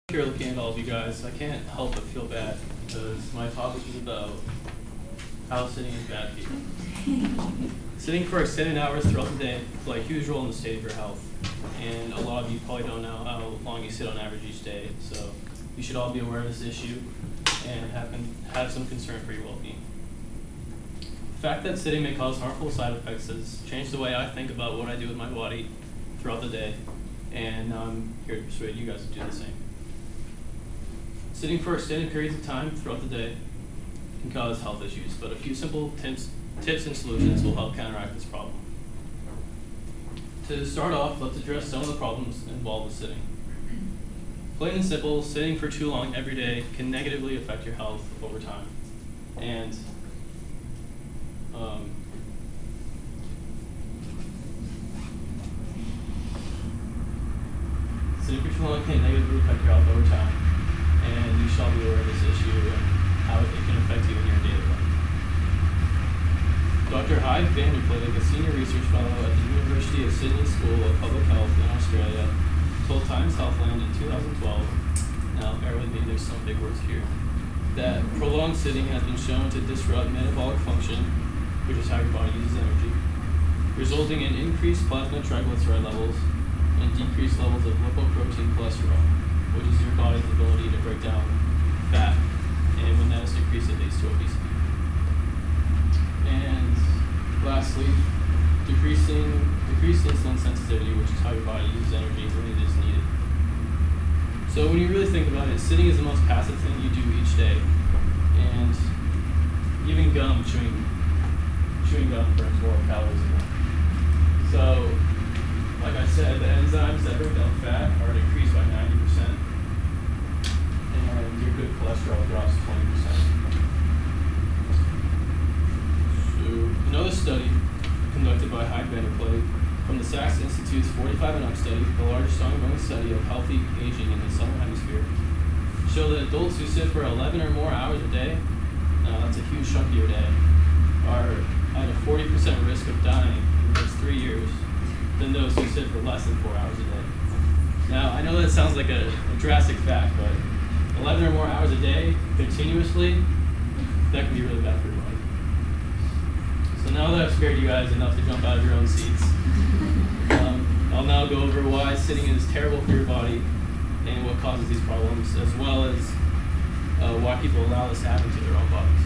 Here looking at all of you guys, I can't help but feel bad because my topic is about how sitting is bad for you. Sitting for extended hours throughout the day play a huge role in the state of your health, and a lot of you probably don't know how long you sit on average each day, so you should all be aware of this issue and have some concern for your well-being. The fact that sitting may cause harmful side effects has changed the way I think about what I do with my body throughout the day, and now I'm here to persuade you guys to do the same. Sitting for extended periods of time throughout the day can cause health issues, but a few simple tips and solutions will help counteract this problem. To start off, let's address some of the problems involved with sitting. Plain and simple, sitting for too long every day can negatively affect your health over time. And sitting for too long can negatively affect your health over time. And you shall be aware of this issue and how it can affect you in your daily life. Dr. Hyde Vanderplayk, a senior research fellow at the University of Sydney School of Public Health in Australia, told Times Healthland in 2012, now bear with me, there's some big words here, that prolonged sitting has been shown to disrupt metabolic function, which is how your body uses energy, resulting in increased plasma triglyceride levels and decreased levels of lipoprotein cholesterol, which is your body's ability to break down fat, and when that is decreased, it leads to obesity. And lastly, decreased insulin sensitivity, which is how your body uses energy when it is needed. So when you really think about it, sitting is the most passive thing you do each day, and even chewing gum burns more calories than that. So, like I said, the enzymes that break down fat are decreased by 90%. And your good cholesterol drops 20%. So, another study conducted by Hyde Vanderplayk from the Zi6 Institute's 45 and Up study, the largest ongoing study of healthy aging in the Southern Hemisphere, showed that adults who sit for 11 or more hours a day, that's a huge chunk of your day, are at a 40% risk of dying in the next 3 years than those who sit for less than 4 hours a day. Now, I know that sounds like a drastic fact, but 11 or more hours a day, continuously, that can be really bad for your body. So now that I've scared you guys enough to jump out of your own seats, I'll now go over why sitting is terrible for your body and what causes these problems, as well as why people allow this to happen to their own bodies.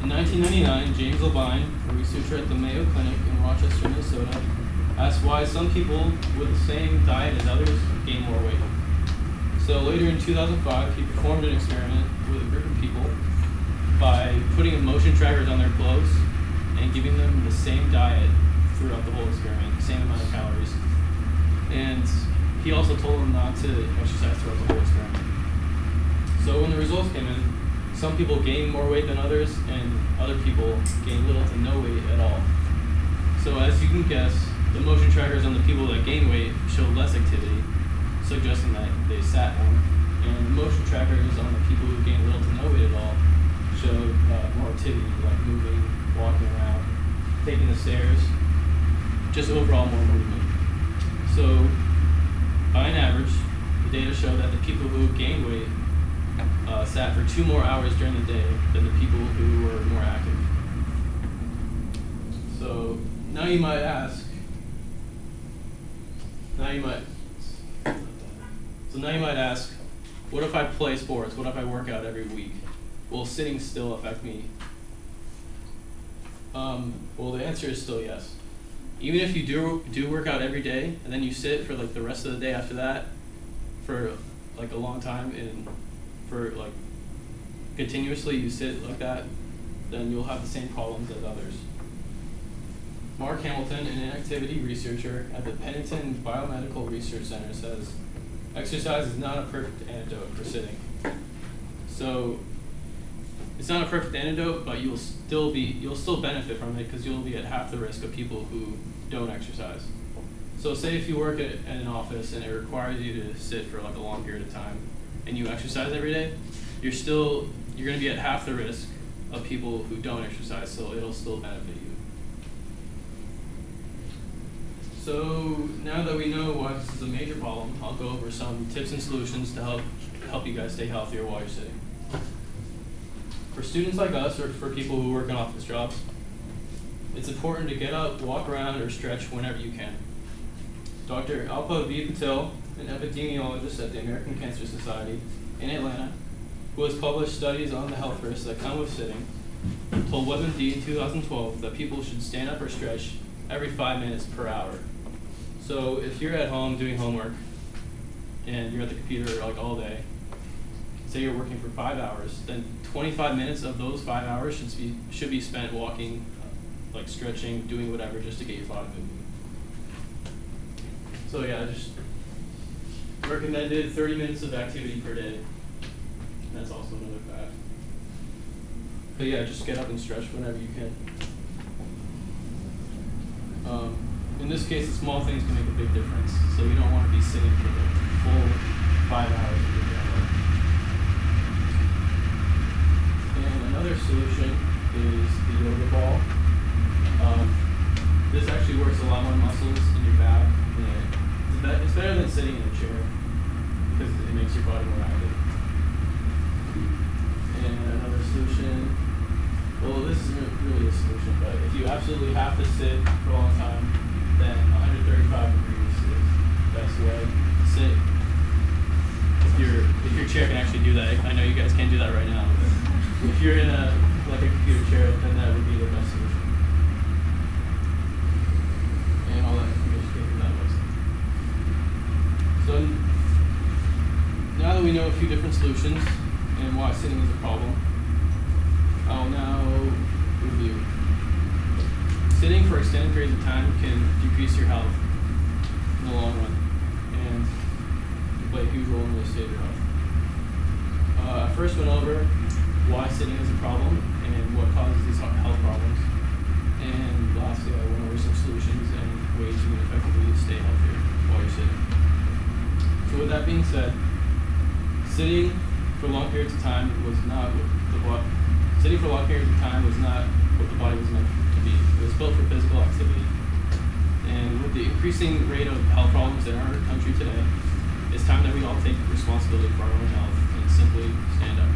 In 1999, James Levine, a researcher at the Mayo Clinic in Rochester, Minnesota, asked why some people with the same diet as others gain more weight. So later in 2005, he performed an experiment with a group of people by putting motion trackers on their clothes and giving them the same diet throughout the whole experiment, the same amount of calories. And he also told them not to exercise throughout the whole experiment. So when the results came in, some people gained more weight than others, and other people gained little to no weight at all. So as you can guess, the motion trackers on the people that gained weight showed less activity, suggesting that they sat more. And the motion trackers on the people who gained little to no weight at all showed more activity, like moving, walking around, taking the stairs, just overall more movement. So by an average, the data show that the people who gained weight sat for 2 more hours during the day than the people who were more active. So now you might ask, what if I play sports? What if I work out every week? Will sitting still affect me? Well, the answer is still yes. Even if you do work out every day and then you sit for like the rest of the day after that for like a long time and for like continuously you sit like that, then you'll have the same problems as others. Mark Hamilton, an inactivity researcher at the Pennington Biomedical Research Center, says, exercise is not a perfect antidote for sitting. So it's not a perfect antidote, but you'll still benefit from it because you'll be at half the risk of people who don't exercise. So say if you work at an office and it requires you to sit for like a long period of time and you exercise every day, you're going to be at half the risk of people who don't exercise, so it'll still benefit you. So now that we know why this is a major problem, I'll go over some tips and solutions to help you guys stay healthier while you're sitting. For students like us, or for people who work in office jobs, it's important to get up, walk around, or stretch whenever you can. Dr. Alpa V. Patel, an epidemiologist at the American Cancer Society in Atlanta, who has published studies on the health risks that come with sitting, told WebMD in 2012 that people should stand up or stretch every 5 minutes per hour. So if you're at home doing homework and you're at the computer like all day, say you're working for 5 hours, then 25 minutes of those 5 hours should be spent walking, like stretching, doing whatever, just to get your body moving. So yeah, just recommended 30 minutes of activity per day. That's also another fact. But yeah, just get up and stretch whenever you can. In this case, the small things can make a big difference. So you don't want to be sitting for the full 5 hours of your day. And another solution is the yoga ball. This actually works a lot more muscles in your back. And it's better than sitting in a chair because it makes your body more active. And another solution, well, this isn't really a solution, but if you absolutely have to sit for a long time, then 135 degrees is the best way to sit. If your chair can actually do that, I know you guys can't do that right now, but if you're in a computer chair, then that would be the best solution. And all that information came from that website. So now that we know a few different solutions and why sitting is a problem, I'll now review. Sitting for extended periods of time can decrease your health in the long run and play a huge role in the state of your health. I first went over why sitting is a problem and what causes these health problems. And lastly, I went over some solutions and ways you can effectively stay healthier while you're sitting. So with that being said, sitting for long periods of time was not what the body was meant to be. It was built for physical activity. And with the increasing rate of health problems in our country today, it's time that we all take responsibility for our own health and simply stand up.